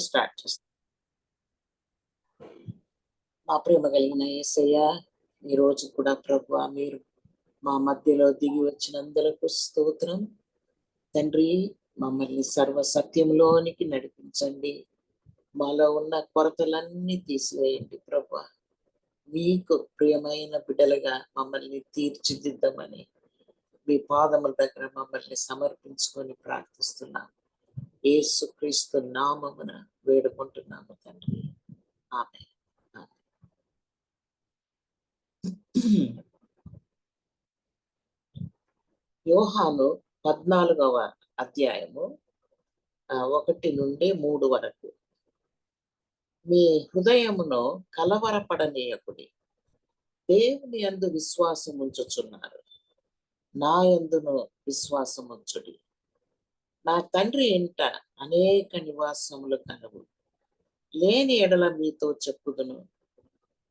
Start చేస్తాం. మా ప్రేమ కలిగిన యేసయ్య, ఈ రోజు కూడా ప్రభువా మీరు మా మధ్యలో దిగి వచ్చినందులకు స్తోత్రం. తండ్రి, మమ్మల్ని సర్వ సత్యంలోనికి నడిపించండి. మాలో ఉన్న కొరతలన్నీ తీసివేయండి ప్రభువా. మీకు ప్రియమైన బిడ్డలుగా మమ్మల్ని తీర్చిదిద్దమని మీ పాదముల దగ్గర మమ్మల్ని సమర్పించుకొని ప్రార్థిస్తున్నాం. యేసుక్రీస్తు నామమున వేడుకుంటున్నాము తండ్రి. ఆమేన్. యోహాను 14వ అధ్యాయము 1 నుండి 3 వరకు. మీ హృదయమును కలవరపడనీయకుడి. దేవుని యందు విశ్వాసం ఉంచుచున్నారు, నా యందును విశ్వాసం ఉంచుడి. నా తండ్రి ఇంట అనేక నివాసములు కలవు. లేని ఎడల మీతో చెప్పుదును,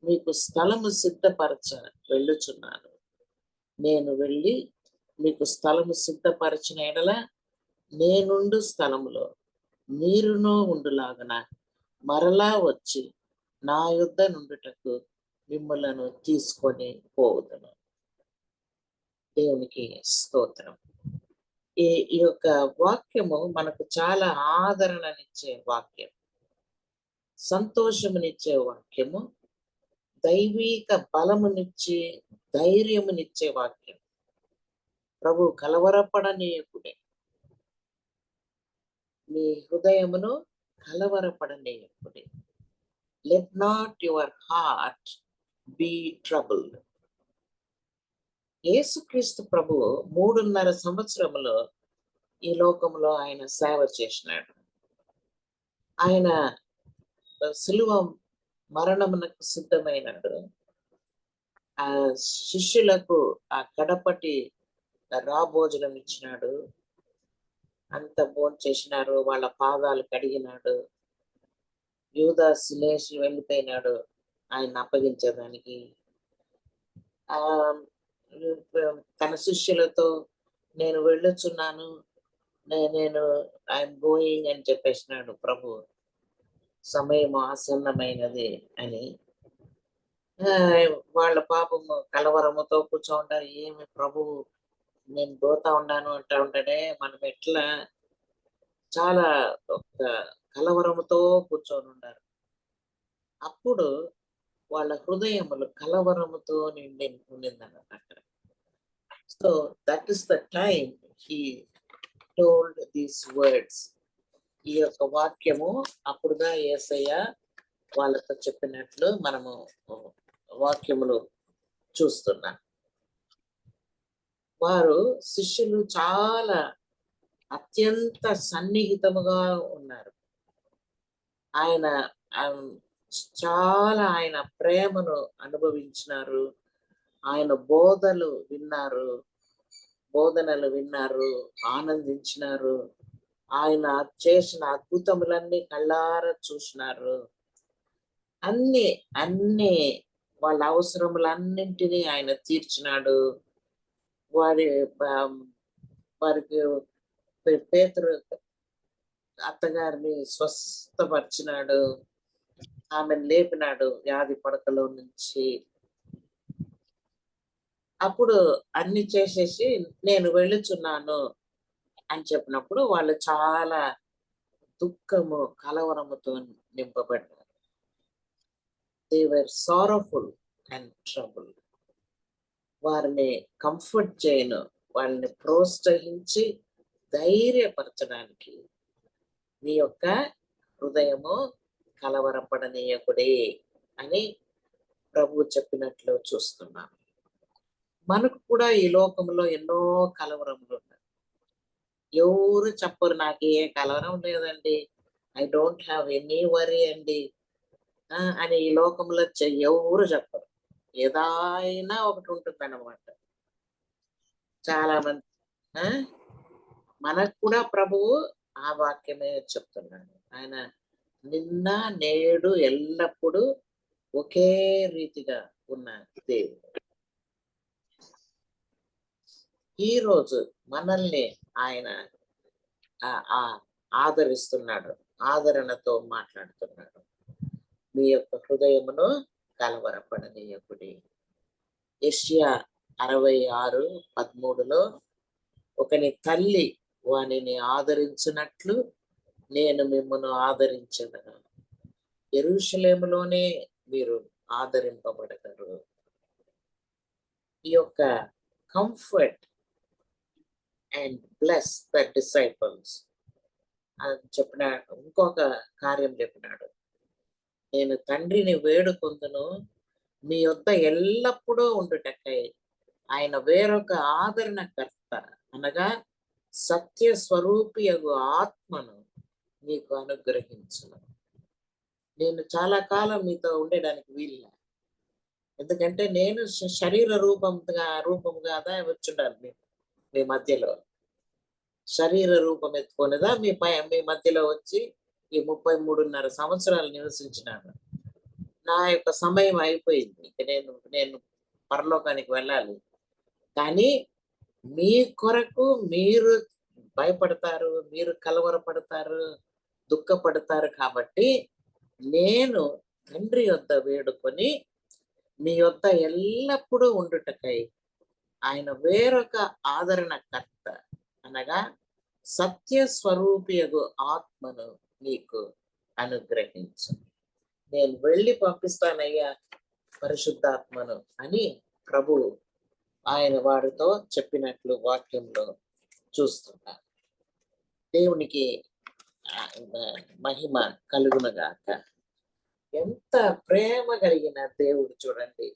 మీకు స్థలము సిద్ధపరచ వెళ్ళుచున్నాను. నేను వెళ్ళి మీకు స్థలము సిద్ధపరచిన ఎడల నేనుండు స్థలములో మీరును ఉండులాగన మరలా వచ్చి నా యొద్ద నుండుటకు మిమ్మలను తీసుకొని పోవుదును. దేవునికి స్తోత్రం. ఈ యొక్క వాక్యము మనకు చాలా ఆదరణనిచ్చే వాక్యం, సంతోషమునిచ్చే వాక్యము, దైవిక బలమునిచ్చే ధైర్యమునిచ్చే వాక్యం. ప్రభు కలవరపడనీయకుడే. మీ హృదయమును కలవరపడనీయకుడే. Let not your heart be troubled. Yesukristu ప్రభు 3.5 సంవత్సరములో ఈ లోకంలో ఆయన సేవ చేసినాడు. ఆయన సిలువ మరణమునకు సిద్ధమైనాడు. ఆ శిష్యులకు ఆ కడపటి రాభోజనం ఇచ్చినాడు. అంత భోంచేసినారు, వాళ్ళ పాదాలు కడిగినాడు. యూదాసు లేచి వెళ్ళిపోయినాడు ఆయన అప్పగించడానికి. ఆ తన శిష్యులతో నేను వెళ్ళొచ్చున్నాను, నేను ఐఎమ్ గోయింగ్ అని చెప్పేసినాడు ప్రభు. సమయం ఆసన్నమైనది అని. వాళ్ళ పాపము కలవరముతో కూర్చోంటారు. ఏమి ప్రభు నేను పోతా ఉన్నాను అంటా ఉంటాడే, మనం ఎట్లా చాలా ఒక కలవరముతో కూర్చొని ఉన్నారు. అప్పుడు వాళ్ళ హృదయములు కలవరముతో ఉండిందన్నమాట. So that is the time he told these words. ఈ యొక్క వాక్యము అప్పుడుగా యేసయ్య వాళ్ళతో చెప్పినట్లు మనము వాక్యములు చూస్తున్నాం. వారు శిష్యులు చాలా అత్యంత సన్నిహితముగా ఉన్నారు. ఆయన చాలా ఆయన ప్రేమను అనుభవించినారు. ఆయన బోధనలు విన్నారు, ఆనందించినారు. ఆయన చేసిన అద్భుతములన్నీ కళ్ళారా చూసినారు. అన్ని వాళ్ళ అవసరములన్నింటినీ ఆయన తీర్చినాడు. వారికి పేతురు అత్తగారిని స్వస్థపరిచినాడు, ఆమెను లేపినాడు వ్యాధి పడకలో నుంచి. అప్పుడు అన్ని చేసేసి నేను వెళ్ళుచున్నాను అని చెప్పినప్పుడు వాళ్ళు చాలా దుఃఖము కలవరముతో నింపబడ్డారు. They were sorrowful and troubled. వారిని కంఫర్ట్ చేయను, వాళ్ళని ప్రోత్సహించి ధైర్యపరచడానికి నీ యొక్క హృదయము కలవరపడనీయకుడే అని ప్రభు చెప్పినట్లు చూస్తున్నాం. మనకు కూడా ఈ లోకంలో ఎన్నో కలవరములు ఉన్నాయి. ఎవరు చెప్పరు నాకు ఏ కలవరం లేదండి, I don't have any worry అండి అని ఈ లోకంలో ఎవరు చెప్పరు. ఏదైనా ఒకటి ఉంటుంది అన్నమాట. చాలా మంది మనకు కూడా ప్రభువు ఆ వాక్యమే చెప్తున్నాడు. ఆయన నిన్న నేడు ఎల్లప్పుడూ ఒకే రీతిగా ఉన్న దేవుడు. ఈరోజు మనల్ని ఆయన ఆదరిస్తున్నాడు, ఆదరణతో మాట్లాడుతున్నాడు. మీ యొక్క హృదయమును కలవరపడనీయకుడి. యెషయా 66:13లో ఒకని తల్లి వానిని ఆదరించినట్లు నేను మిమ్మును ఆదరించెదను. యెరూషలేములోనే మీరు ఆదరింపబడతారు. ఈ యొక్క comfort and bless the disciples అని చెప్పిన ఇంకొక కార్యం చెప్పినాడు. నేను తండ్రిని వేడుకొందును మీ యొద్ద ఎల్లప్పుడూ ఉండుటకై ఆయన వేరొక ఆదరణకర్త అనగా సత్య స్వరూపియగు ఆత్మను మీకు అనుగ్రహించును. నేను చాలా కాలం మీతో ఉండడానికి వీల్లా, ఎందుకంటే నేను శరీర రూపముగా వచ్చుండాలి మీ మధ్యలో. శరీర రూపం ఎత్తుకొనిదా మీ మధ్యలో వచ్చి ఈ 33.5 సంవత్సరాలు నివసించినాను. నా యొక్క సమయం అయిపోయింది. ఇక నేను పరలోకానికి వెళ్ళాలి. కానీ మీ కొరకు మీరు భయపడతారు, మీరు కలవరపడతారు, దుఃఖపడతారు కాబట్టి నేను తండ్రి యొద్ద వేడుకొని మీ యొద్ద ఎల్లప్పుడూ ఉండుటకై ఆయన వేరొక ఆదరణకర్త అనగా సత్య స్వరూపియగు ఆత్మను నీకు అనుగ్రహించు. నేను వెళ్ళి పంపిస్తానయ్యా పరిశుద్ధాత్మను అని ప్రభు ఆయన వారితో చెప్పినట్లు వాక్యంలో చూస్తున్నారు. దేవునికి మహిమ కలుగునగాక. ఎంత ప్రేమ కలిగిన దేవుడు చూడండి.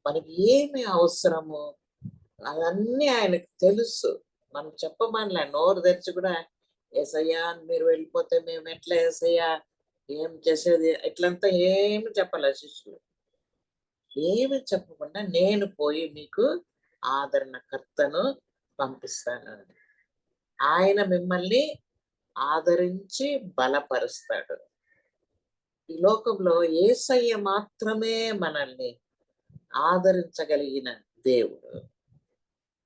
మనకి ఏమి అవసరమో అవన్నీ ఆయనకు తెలుసు. మనం చెప్పమనిలే, నోరు తెరిచి కూడా ఏసయ్యా మీరు వెళ్ళిపోతే మేము ఎట్లా ఏసయ్యా ఏం చేసేది ఇట్లంతా ఏమి చెప్పాల శిష్యులు. ఏమి చెప్పకుండా నేను పోయి మీకు ఆదరణకర్తను పంపిస్తాను. ఆయన మిమ్మల్ని ఆదరించి బలపరుస్తాడు. ఈ లోకంలో యేసయ్య మాత్రమే మనల్ని ఆదరించగలిగిన దేవుడు.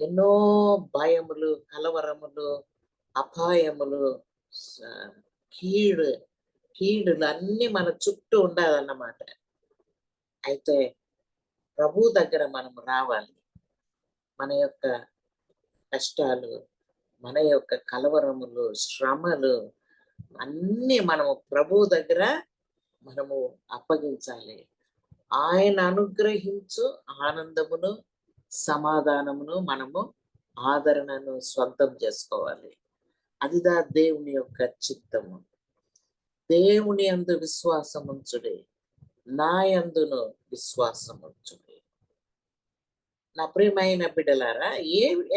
ఎన్నో భయములు, కలవరములు, అపాయములు, కీడులు అన్ని మన చుట్టూ ఉండాలన్నమాట. అయితే ప్రభు దగ్గర మనం రావాలి. మన యొక్క కష్టాలు, మన యొక్క కలవరములు, శ్రమలు అన్ని మనము ప్రభు దగ్గర మనము అప్పగించాలి. ఆయన అనుగ్రహించు ఆనందమును, సమాధానమును, మనము ఆదరణను స్వంతం చేసుకోవాలి. అదిదా దేవుని యొక్క చిత్తము. దేవుని యందు విశ్వాసముంచుడి, నా యందును విశ్వాసముంచుడి. నా ప్రియమైన బిడ్డలారా,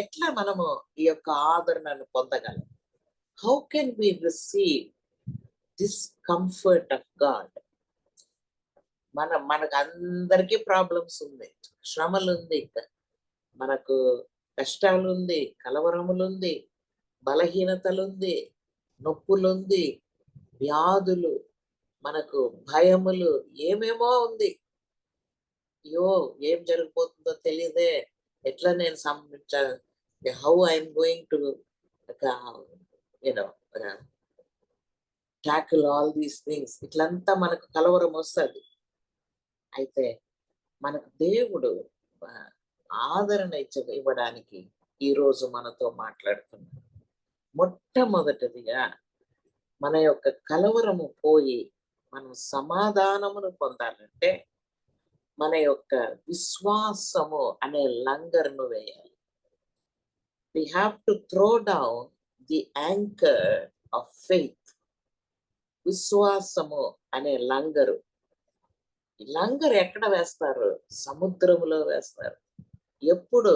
ఎట్లా మనము ఈ యొక్క ఆదరణను పొందగలం? How can we receive this comfort of God? మనకు అందరికీ ప్రాబ్లమ్స్ ఉంది, శ్రమలు ఉంది, మనకు కష్టాలు ఉంది, కలవరములుంది, బలహీనతలుంది, నొప్పులుంది, వ్యాధులు, మనకు భయములు, ఏమేమో ఉంది. అయ్యో ఏం జరిగిపోతుందో తెలియదే, ఎట్లా నేను how I'm going to tackle all these things, ఇట్లంతా మనకు కలవరం వస్తుంది. అయితే మనకు దేవుడు ఆదరణ ఇవ్వడానికి ఈరోజు మనతో మాట్లాడుతున్నాడు. మొట్టమొదటిదిగా మన యొక్క కలవరము పోయి మనం సమాధానమును పొందాలంటే మన యొక్క విశ్వాసము అనే లంగర్ను వేయాలి. We have to throw down the anchor of faith. విశ్వాసము అనే లంగరు. ఈ లంగర్ ఎక్కడ వేస్తారు? సముద్రములో వేస్తారు. ఎప్పుడు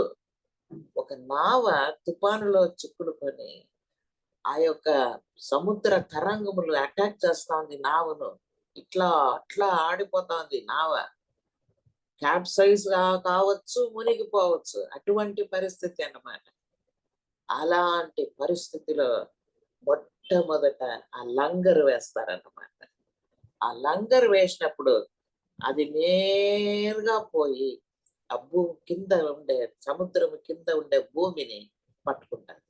ఒక నావ తుఫానులో చిక్కుడుకొని ఆ యొక్క సముద్ర తరంగములు అటాక్ చేస్తా ఉంది నావను, ఇట్లా అట్లా ఆడిపోతా ఉంది నావ. క్యాప్సైజ్ కావచ్చు, మునిగిపోవచ్చు, అటువంటి పరిస్థితి అన్నమాట. అలాంటి పరిస్థితిలో మొట్టమొదట ఆ లంగర్ వేస్తారన్నమాట. ఆ లంగర్ వేసినప్పుడు అది నేరుగా పోయి ఆ కింద ఉండే సముద్రం కింద ఉండే భూమిని పట్టుకుంటారు.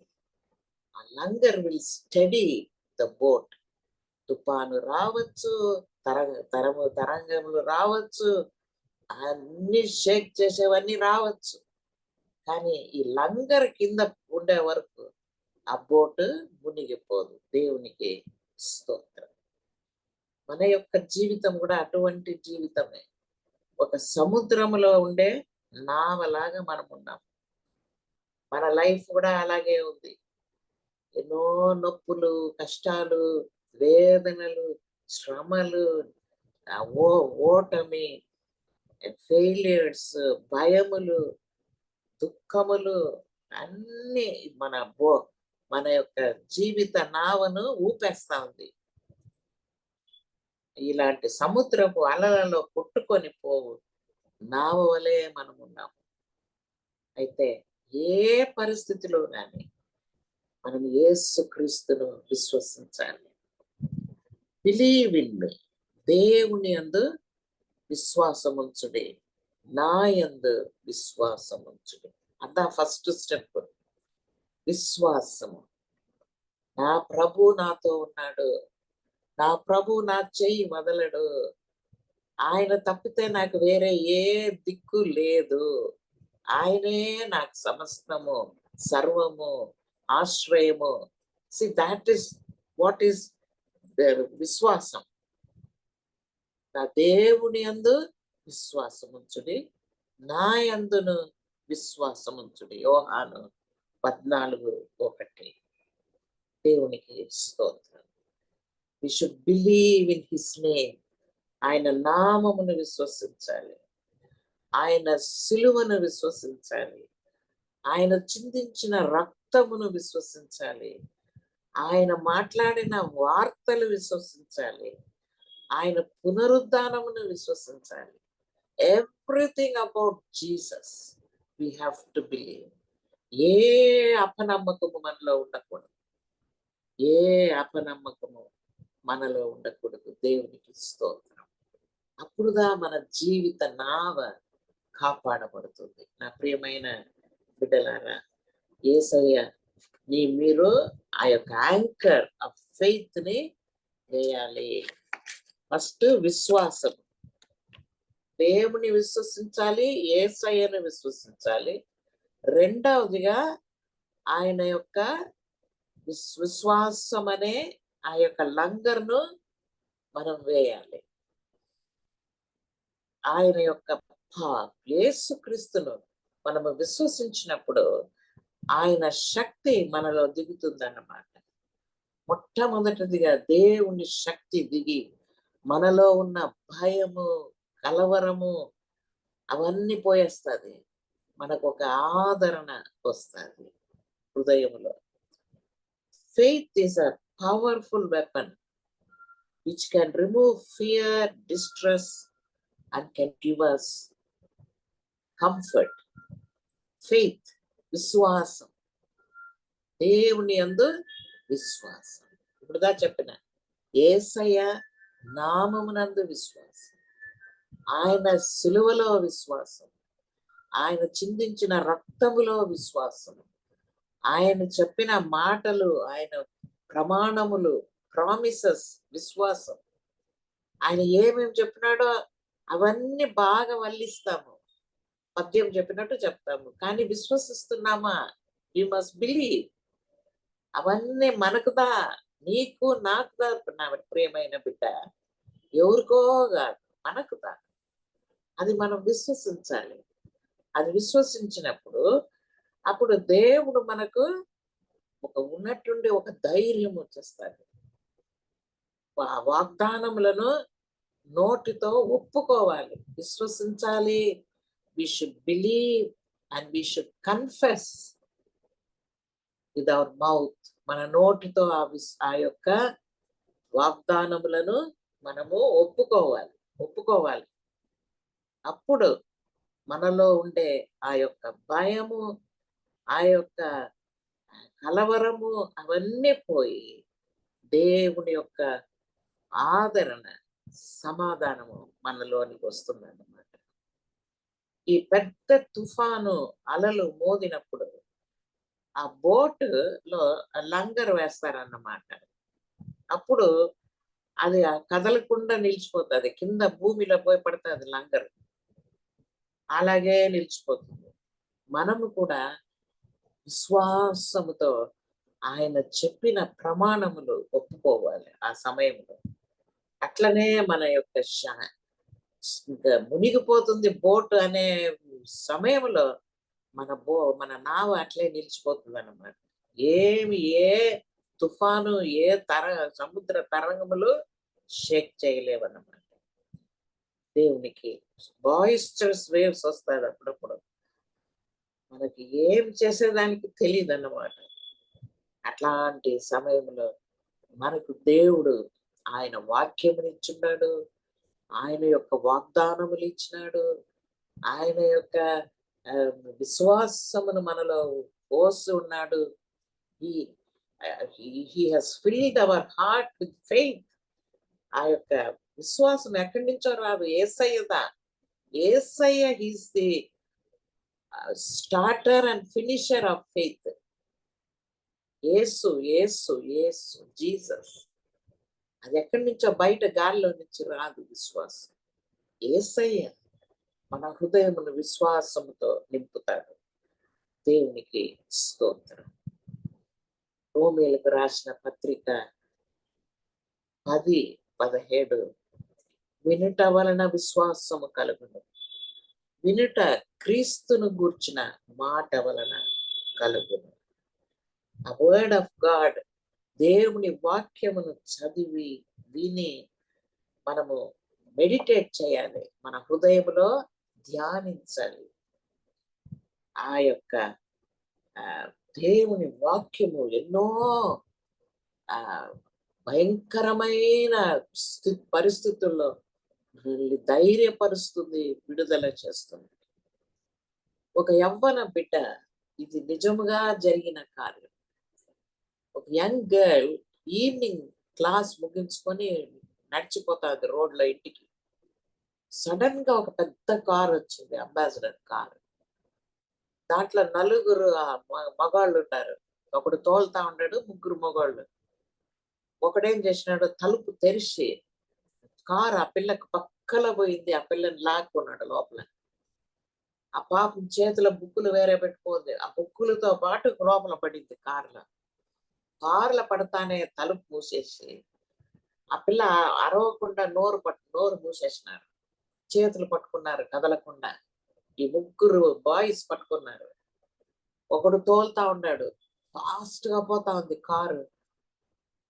ఆ langar will study the boat తుఫాను రావచ్చు, తరంగములు రావచ్చు, అన్ని షేక్ చేసేవన్నీ రావచ్చు. కానీ ఈ లంగర్ కింద ఉండే వరకు ఆ బోటు మునిగిపోదు. దేవునికి స్తోత్రం. మన యొక్క జీవితం కూడా అటువంటి జీవితమే. ఒక సముద్రములో ఉండే నావలాగా మనం ఉన్నాం. మన లైఫ్ కూడా అలాగే ఉంది. ఎన్నో నొప్పులు, కష్టాలు, వేదనలు, శ్రమలు, ఓటమి, ఫెయిలియర్స్, భయములు, దుఃఖములు అన్నీ మన యొక్క జీవిత నావను ఊపేస్తా ఉంది. ఇలాంటి సముద్రపు అలలలో కొట్టుకొని పోవు నావ వలె మనం ఉన్నాము. అయితే ఏ పరిస్థితిలో కానీ మనం యేసుక్రీస్తును విశ్వసించాలి. బిలీవ్ ఇన్ మీ, దేవుని యందు విశ్వాసముంచుడి, నా యందు విశ్వాసముంచుడి. అంతా ఫస్ట్ స్టెప్. విశ్వాసము. నా ప్రభు నాతో ఉన్నాడు, నా ప్రభు నా చెయ్యి వదలడు, ఆయన తప్పితే నాకు వేరే ఏ దిక్కు లేదు, ఆయనే నాకు సమస్తము, సర్వము, ఆశ్రయము. See that is what is విశ్వాసం. నా దేవుని యందు విశ్వాసముంచుడి, నా యందును విశ్వాసముంచుడి. యోహాను 14:1. దేవునికి స్తోత్రం. We should believe in his name. ఆయన నామమును విశ్వసించాలి, ఆయన సిలువను విశ్వసించాలి, ఆయన చిందించిన రక్తమును విశ్వసించాలి, ఆయన మాట్లాడిన వార్తలు విశ్వసించాలి, ఆయన పునరుద్ధానమును విశ్వసించాలి. Everything about Jesus we have to believe. ఏ అపనమ్మకము మనలో ఉండకూడదు. ఏ అపనమ్మకము మనలో ఉండకూడదు. దేవునికి స్తోత్రం. అప్పుడుగా మన జీవిత నావ కాపాడబడుతుంది. నా ప్రియమైన బిడ్డలారా, యేసయ్య మీరు ఆ యొక్క యాంకర్ ఆఫ్ ఫెయిత్ ని వేయాలి. ఫస్ట్ విశ్వాసం. దేవుని విశ్వసించాలి, యేసయ్యను విశ్వసించాలి. రెండవదిగా ఆయన యొక్క విశ్వాసం అనే ఆ యొక్క లంగర్ను మనం వేయాలి. ఆయన యొక్క యేసుక్రీస్తును మనము విశ్వసించినప్పుడు ఆయన శక్తి మనలో దిగుతుందన్నమాట. మొట్టమొదటిదిగా దేవుని శక్తి దిగి మనలో ఉన్న భయము, కలవరము అవన్నీ పోయేస్తుంది. మనకు ఒక ఆదరణ వస్తుంది హృదయంలో. Faith is a powerful weapon which can remove fear, distress, and can give us comfort. Faith, విశ్వాసం. దేవుని యందు విశ్వాసం. ఇప్పుడుగా చెప్పిన యేసయ్య నామమునందు విశ్వాసం, ఆయన సిలువలో విశ్వాసం, ఆయన చిందించిన రక్తములో విశ్వాసం, ఆయన చెప్పిన మాటలు, ఆయన ప్రమాణములు, ప్రామిసెస్, విశ్వాసం. ఆయన ఏమేమి చెప్పినాడో అవన్నీ బాగా వల్లిస్తాము, పద్యం చెప్పినట్టు చెప్తాము. కానీ విశ్వసిస్తున్నామా? You must believe. అవన్నీ మనకుదా, నీకు నాకుదా. నా ప్రియమైన బిడ్డ, ఎవరికో కాదు, మనకుదా. అది మనం విశ్వసించాలి. అది విశ్వసించినప్పుడు అప్పుడు దేవుడు మనకు ఉన్నట్టుండి ఒక ధైర్యం వచ్చేస్తాడు. ఆ వాగ్దానములను నోటితో ఒప్పుకోవాలి, విశ్వసించాలి. We should believe and we should confess with our mouth. మన నోటితో ఆ యొక్క వాగ్దానములను మనము ఒప్పుకోవాలి. అప్పుడు మనలో ఉండే ఆ యొక్క భయము, ఆ యొక్క కలవరము అవన్నీ పోయి దేవుని యొక్క ఆదరణ, సమాధానము మనలోనికి వస్తుందన్నమాట. ఈ పెద్ద తుఫాను అలలు మోదినప్పుడు ఆ బోటులో లంగర్ వేస్తారన్నమాట. అప్పుడు అది కదలకుండా నిలిచిపోతుంది. కింద భూమిలో పోయి పడుతుంది లంగరు. అలాగే నిలిచిపోతుంది. మనము కూడా విశ్వాసముతో ఆయన చెప్పిన ప్రమాణములు ఒప్పుకోవాలి ఆ సమయంలో. అట్లనే మన యొక్క ఇంకా మునిగిపోతుంది బోట్ అనే సమయంలో మన నావ అట్లే నిలిచిపోతుందన్నమాట. ఏమి ఏ తుఫాను, ఏ సముద్ర తరంగములు షేక్ చేయలేవన్నమాట. దేవునికి బాయిస్టర్స్ వేవ్స్ వస్తాయి అప్పుడప్పుడు. మనకి ఏం చేసేదానికి తెలియదన్నమాట. అట్లాంటి సమయంలో మనకు దేవుడు ఆయన వాక్యమునిచ్చున్నాడు. ఆయన యొక్క వాగ్దానములు ఇచ్చినాడు. ఆయన యొక్క విశ్వాసమును మనలో పోసి ఉన్నాడు. he has filled our heart with faith. ఆ యొక్క విశ్వాసం ఎక్కడి నుంచో రాదు, యేసయ్యదా. Yesayya is the starter and finisher of faith. Yesu Yesu Yesu Jesus. అది ఎక్కడి నుంచో బయట గాలిలో నుంచి రాదు విశ్వాసం. యేసయ్య మన హృదయమును విశ్వాసముతో నింపుతాడు. దేవునికి స్తోత్రం. రోమీయులకు రాసిన పత్రిక 10:17 వినుట వలన విశ్వాసము కలుగును, వినుట క్రీస్తును గూర్చిన మాట వలన కలుగును. ఆ వర్డ్ ఆఫ్ గాడ్, దేవుని వాక్యమును చదివి విని మనము మెడిటేట్ చేయాలి, మన హృదయంలో ధ్యానించాలి. ఆ యొక్క దేవుని వాక్యము ఎన్నో భయంకరమైన పరిస్థితుల్లో ధైర్యపరుస్తుంది, విడుదల చేస్తుంది. ఒక యవ్వన బిడ్డ, ఇది నిజముగా జరిగిన కార్యం. ఒక యంగ్ గర్ల్ ఈవినింగ్ క్లాస్ ముగించుకొని నడిచిపోతుంది రోడ్లో ఇంటికి. సడన్ గా ఒక పెద్ద కార్ వచ్చింది, అంబాసిడర్ కార్. దాంట్లో 4 మగాళ్ళు ఉంటారు. ఒకడు తోలుతా ఉన్నాడు, 3 మగాళ్ళు. ఒకడేం చేసినాడు, తలుపు తెరిచి కారు ఆ పిల్లకి పక్కలో పోయింది. ఆ పిల్లని లాక్కున్నాడు లోపల. ఆ పాపం చేతిలో బుక్కులు వేరే పెట్టుకోంది. ఆ బుక్కులతో పాటు లోపల పడింది కారులో. కారులో పడతానే తలుపు మూసేసి ఆ పిల్ల అరవకుండా నోరు మూసేసినారు. చేతులు పట్టుకున్నారు కదలకుండా. ఈ 3 బాయ్స్ పట్టుకున్నారు. ఒకడు తోలుతా ఉన్నాడు, ఫాస్ట్ గా పోతా ఉంది కారు.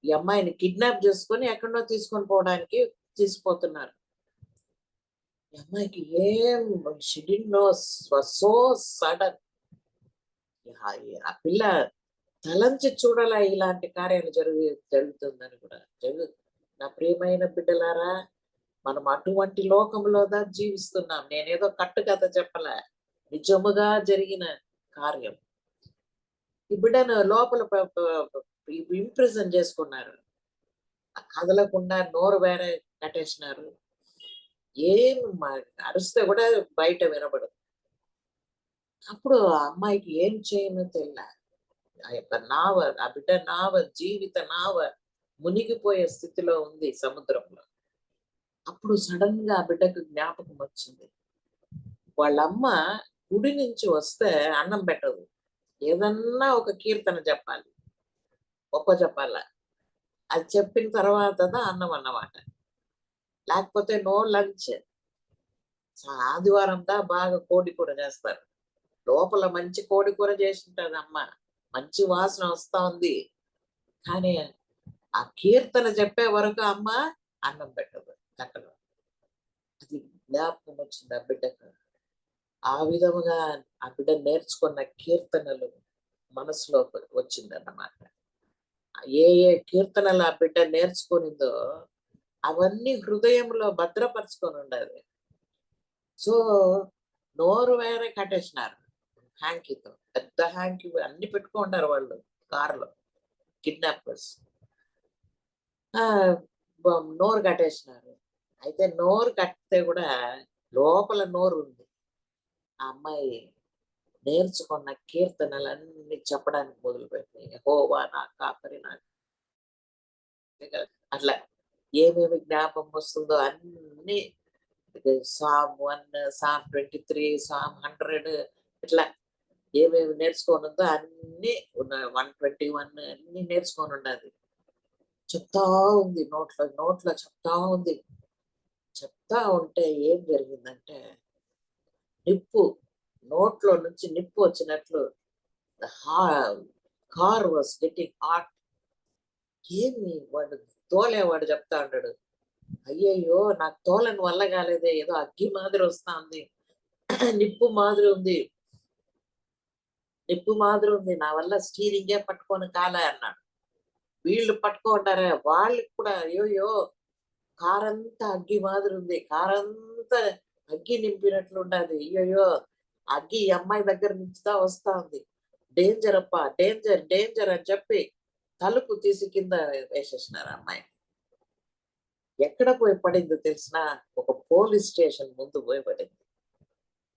ఈ అమ్మాయిని కిడ్నాప్ చేసుకొని ఎక్కడో తీసుకొని పోవడానికి తీసుకుపోతున్నారు. ఈ అమ్మాయికి ఏం she didn't know, so sudden. ఆ పిల్ల తలంచి చూడాల ఇలాంటి కార్యాలు జరుగుతుందని కూడా. నా ప్రియమైన బిడ్డలారా, మనం అటువంటి లోకంలో జీవిస్తున్నాం. నేనేదో కట్టుకథ చెప్పలే, నిజముగా జరిగిన కార్యం. ఈ బిడ్డను లోపల ఇంప్రిజన్ చేసుకున్నారు. కదలకుండా నోరు వేరే కట్టేసినారు. ఏం అరిస్తే కూడా బయట వినబడదు. అప్పుడు ఆ అమ్మాయికి ఏం చేయను తెలియలే. ఆ యొక్క నావ, ఆ బిడ్డ నావ, జీవిత నావ మునిగిపోయే స్థితిలో ఉంది సముద్రంలో. అప్పుడు సడన్ గా ఆ బిడ్డకు జ్ఞాపకం వచ్చింది. వాళ్ళమ్మ గుడి నుంచి వస్తే అన్నం పెట్టదు. ఏదన్నా ఒక కీర్తన చెప్పాలి, చెప్పాల. అది చెప్పిన తర్వాత అన్నం అన్నమాట. లేకపోతే నో లంచ్. ఆదివారం బాగా కోడి కూర చేస్తారు. లోపల మంచి కోడి కూర చేసింటది అమ్మ, మంచి వాసన వస్తా ఉంది. కానీ ఆ కీర్తన చెప్పే వరకు అమ్మ అన్నం పెట్టదు కట్టలో. అది జ్ఞాపకం వచ్చింది ఆ బిడ్డకు. ఆ విధముగా ఆ బిడ్డ నేర్చుకున్న కీర్తనలు మనసులో వచ్చిందన్నమాట. ఏ కీర్తనలు ఆ బిడ్డ నేర్చుకునిందో అవన్నీ హృదయంలో భద్రపరచుకొని ఉండాలి. సో నోరు వేరే కట్టేసినారు హ్యాంకీతో. పెద్ద హ్యాంకీ అన్ని పెట్టుకుంటారు వాళ్ళు కారులో, కిడ్నాపర్స్. నోరు కట్టేసినారు. అయితే నోరు కట్టితే కూడా లోపల నోరు ఉంది. ఆ అమ్మాయి నేర్చుకున్న కీర్తనలన్నీ చెప్పడానికి మొదలుపెట్టినాయి. యెహోవా నా కాపరి, అట్లా ఏమేమి జ్ఞాపకం వస్తుందో అన్ని సామ్ 1, సామ్ 23, సామ్ 100 ఇట్లా ఏమేమి నేర్చుకొని ఉందో అన్ని ఉన్నాయి. 121 అన్ని నేర్చుకొని ఉన్నది. చెప్తా ఉంది నోట్లో నోట్లో చెప్తా ఉంది. చెప్తా ఉంటే ఏం జరిగిందంటే నిప్పు నోట్లో నుంచి నిప్పు వచ్చినట్లు కార్ వాస్ గెటింగ్ హాట్. ఏమి వాడు తోలేవాడు చెప్తా ఉంటాడు, అయ్యయ్యో నాకు తోలని వల్ల కాలేదే, ఏదో అగ్గి మాదిరి వస్తా ఉంది, నిప్పు మాదిరి ఉంది, నిప్పు మాదిరి ఉంది, నా వల్ల స్టీరింగే పట్టుకొని కాలే అన్నాడు. వీళ్ళు పట్టుకుంటారే వాళ్ళకి కూడా అయ్యోయ్యో కారంతా అగ్గి మాదిరి ఉంది, కారంతా అగ్గి నింపినట్లు ఉండదు, అయ్యయ్యో అగ్గి ఈ అమ్మాయి దగ్గర నుంచిదా వస్తా ఉంది, డేంజర్ అప్ప, డేంజర్ డేంజర్ అని చెప్పి తలుపు తీసి కింద వేసేసినారు అమ్మాయి. ఎక్కడ పోయి పడిందో తెలిసిన, ఒక పోలీస్ స్టేషన్ ముందు పోయి పడింది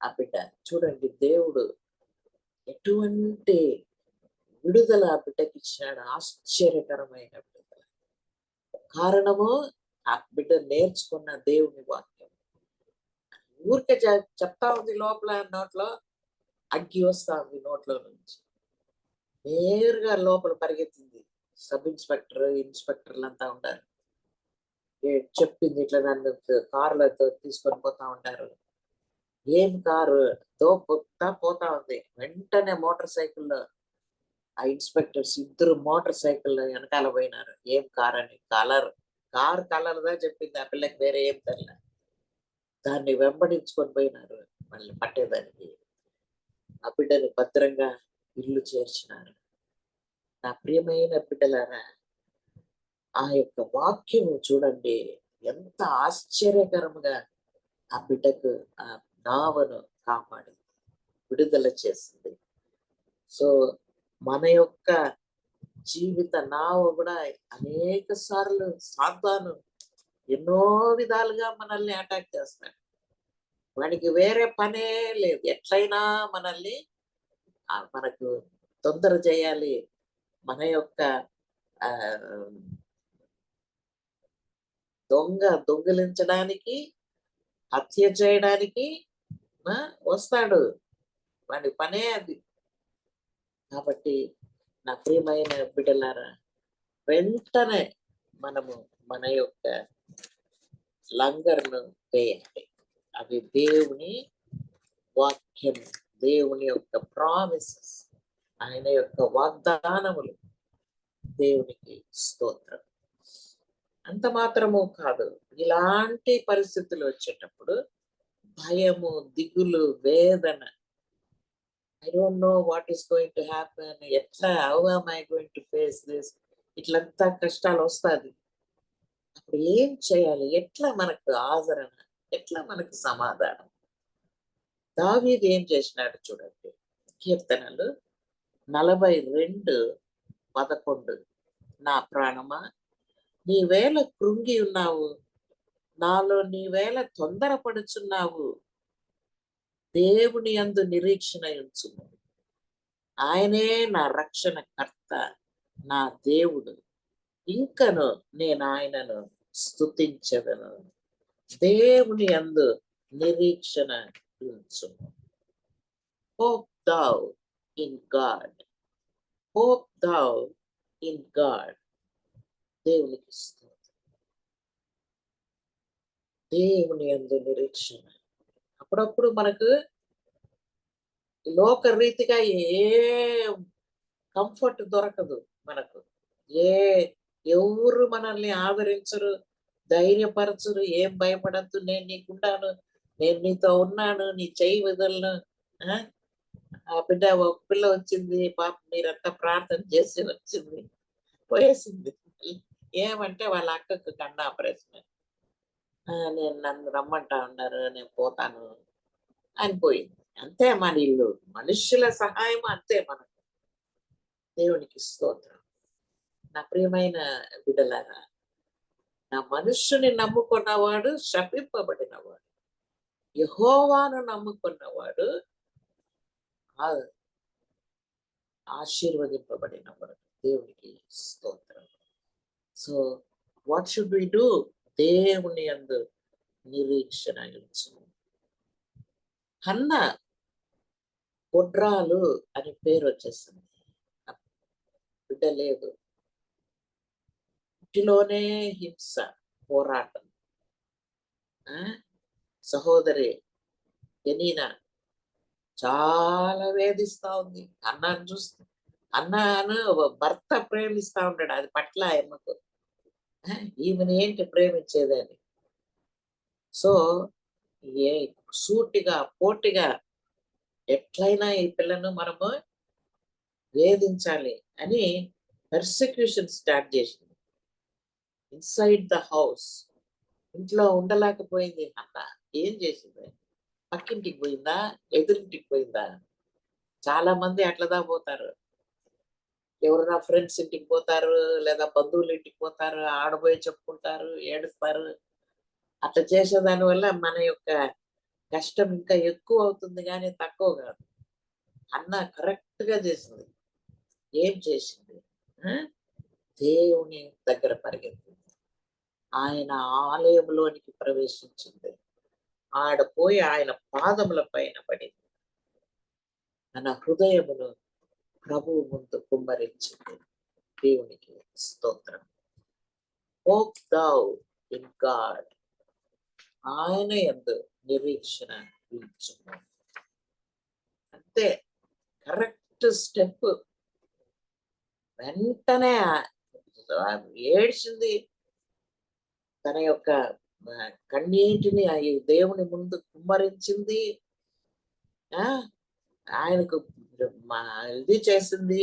ఆ బిడ్డ. చూడండి దేవుడు ఎటువంటి విడుదల ఆ బిడ్డకి ఇచ్చినాడు, ఆశ్చర్యకరమైన విడుదల. కారణము ఆ బిడ్డ నేర్చుకున్న దేవుని వాక్యం. ఊరికే చెప్తా ఉంది, లోపల నోట్లో అగ్గి వస్తా ఉంది నోట్లో నుంచి, నేరుగా లోపల పరిగెత్తింది. సబ్ ఇన్స్పెక్టర్ ఇన్స్పెక్టర్లు అంతా ఉంటారు, చెప్పింది ఇట్లా నన్ను కారులతో తీసుకొని పోతా ఉంటారు. ఏం కారు పోతా ఉంది. వెంటనే మోటార్ సైకిల్లో ఆ ఇన్స్పెక్టర్స్ ఇద్దరు మోటార్ సైకిల్ వెనకాల పోయినారు. ఏం కార్ అని, కార్ కలర్ దా చెప్పింది ఆ పిల్లకి, వేరే ఏం తెల్ల. దాన్ని వెంబడించుకొని పోయినారు మళ్ళీ పట్టేదానికి. ఆ బిడ్డని భద్రంగా ఇల్లు చేర్చినారు. నా ప్రియమైన బిడ్డలారా, ఆ యొక్క వాక్యము చూడండి ఎంత ఆశ్చర్యకరంగా ఆ బిడ్డకు ఆ నావను కాపాడింది, విడుదల చేసింది. సో మన యొక్క జీవిత నావ కూడా అనేక సార్లు సాతాను ఎన్నో విధాలుగా మనల్ని అటాక్ చేస్తాడు. వాడికి వేరే పనే లేదు, ఎట్లయినా మనల్ని మనకు తొందర చేయాలి, మన యొక్క ఆ దొంగిలించడానికి, హత్య చేయడానికి వస్తాడు. వాడి పనే అది. కాబట్టి నా ప్రియమైన బిడ్డలారా, వెంటనే మనము మన యొక్క లంగర్ను వేయాలి. అవి దేవుని వాక్యం, దేవుని యొక్క ప్రామిసెస్, ఆయన యొక్క వాగ్దానములు. దేవునికి స్తోత్రం. అంత మాత్రము కాదు, ఇలాంటి పరిస్థితులు వచ్చేటప్పుడు భయము, దిగులు, వేదన, I don't know what is going to happen, ఎట్లా, how am I going to face this, ఇట్లంతా కష్టాలు వస్తుంది. అప్పుడు ఏం చేయాలి, ఎట్లా మనకు ఆదరణ, ఎట్లా మనకు సమాధానం? దావీదు ఏం చేసినాడు చూడండి. కీర్తనలు 42:11, నా ప్రాణమా నీవేళ కృంగి ఉన్నావు, నాలో నీవేళ తొందరపడుచున్నావు, దేవుని యందు నిరీక్షణ ఉంచుము, ఆయనే నా రక్షణ కర్త, నా దేవుడు, ఇంకను నేను ఆయనను స్తుతించదను. దేవుని యందు నిరీక్షణ ఉంచుము. Hope thou in God. Hope thou in God. దేవునికి స్తోత్రం. దేవుని యందు నిరీక్షణ. అప్పుడప్పుడు మనకు లోక రీతిగా ఏ కంఫర్ట్ దొరకదు మనకు. ఎవరు మనల్ని ఆదరించరు, ధైర్యపరచరు, ఏం భయపడద్దు, నేను నీకున్నాను, నేను నీతో ఉన్నాను, నీ చెయ్యి వదలను. ఆ బిడ్డ, ఒక పిల్ల వచ్చింది, పాప మీరంతా ప్రార్థన చేసి వచ్చింది, పోయేసింది. ఏమంటే వాళ్ళ అక్కకు కన్ను ఆపరేషన్, నేను నన్ను రమ్మంటా ఉన్నారు, నేను పోతాను అని పోయింది. అంతే మన ఇల్లు, మనుష్యుల సహాయం అంతే మనకు. దేవునికి స్తోత్రం. నా ప్రియమైన బిడ్డలారా, నా మనుష్యుని నమ్ముకున్నవాడు శపింపబడినవాడు, యెహోవాను నమ్ముకున్నవాడు ఆశీర్వదింపబడినవాడు. దేవునికి స్తోత్రం. So what should we do? దేవుని యందు నిరీక్షణ ఉంచుము. హన్న గొడ్రాలు అని పేరు వచ్చేసింది. బిడ్డ లేదు, ఇంటిలోనే హింస, పోరాటం. సహోదరి ఎనీనా చాలా వేధిస్తా ఉంది అన్నాను చూస్తే. అన్నాను భర్త ప్రేమిస్తా ఉంటాడు, అది పట్ల ఆయమ్మకు ఈమెను ఏంటి ప్రేమించేదని. సో ఏ సూటిగా పోటీగా ఎట్లయినా ఈ పిల్లను మనము వేధించాలి అని పర్సిక్యూషన్ స్టార్ట్ చేసింది ఇన్సైడ్ ద హౌస్. ఇంట్లో ఉండలేకపోయింది అన్న. ఏం చేసింది? పక్కింటికి పోయిందా, ఎదురింటికి పోయిందా? చాలా మంది అట్లదా పోతారు. ఎవరైనా ఫ్రెండ్స్ ఇంటికి పోతారు, లేదా బంధువుల ఇంటికి పోతారు, ఆడబోయి చెప్పుకుంటారు, ఏడుస్తారు. అట్లా చేసేదాని వల్ల మన యొక్క కష్టం ఇంకా ఎక్కువ అవుతుంది కానీ తక్కువ కాదు. అన్న కరెక్ట్ గా చేసింది. ఏం చేసింది? దేవుని దగ్గర పరిగెత్తింది, ఆయన ఆలయంలోనికి ప్రవేశించింది, ఆడపోయి ఆయన పాదముల పైన పడింది, తన హృదయమును ప్రభువు ముందు కుమ్మరించింది. దేవునికి స్తోత్రం. Hope thou in God. ఆయన యందు నిరీక్షణ ఉంచుము. అంతే, కరెక్ట్ స్టెప్. వెంటనే ఏడ్చింది, తన యొక్క కన్నీటిని దేవుని ముందు కుమ్మరించింది, ఆయనకు ఇది చేసింది,